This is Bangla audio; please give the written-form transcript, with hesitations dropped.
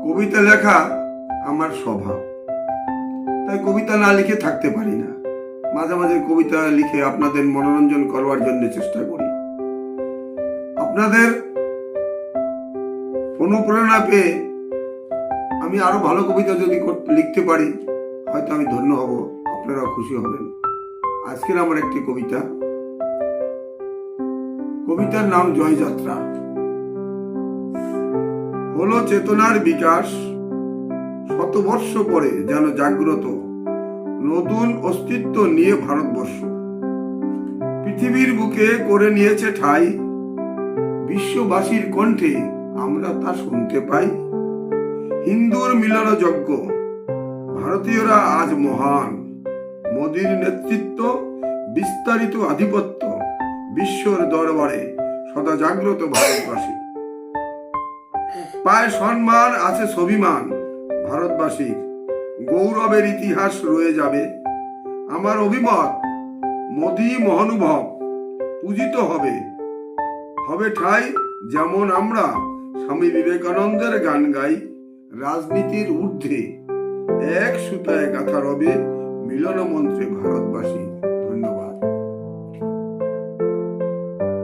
কবিতা লেখা আমার স্বভাব, তাই কবিতা না লিখে থাকতে পারি না। মাঝে মাঝে কবিতা লিখে আপনাদের মনোরঞ্জন করবার জন্য চেষ্টা করি। আপনাদের অনুপ্রেরণা পেয়ে আমি আরো ভালো কবিতা যদি লিখতে পারি, হয়তো আমি ধন্য হব, আপনারাও খুশি হবেন। আজকের আমার একটি কবিতার নাম জয়যাত্রা। হলো চেতনার বিকাশ, শতবর্ষ পরে যেন জাগ্রত নতুন অস্তিত্ব নিয়ে ভারতবর্ষ পৃথিবীর বুকে করে নিয়েছে ঠাঁই। বিশ্ববাসীর কণ্ঠে আমরা তা শুনতে পাই। হিন্দুর মিলন যজ্ঞ, ভারতীয়রা আজ মহান। মোদির নেতৃত্ব, বিস্তারিত আধিপত্য, বিশ্বর দরবারে সদা জাগ্রত ভারতবাসী। পায় সম্মান, আছে স্বাভিমান ভারতবাসীর, গৌরবের ইতিহাস রয়ে যাবে। আমার অভিমত, মোদি মহানুভব পূজিত হবে ঠাই। যেমন আমরা স্বামী বিবেকানন্দের গান গাই, রাজনীতির ঊর্ধ্বে এক সুতায় গাথা রবে মিলন মন্ত্রে ভারতবাসী। ধন্যবাদ।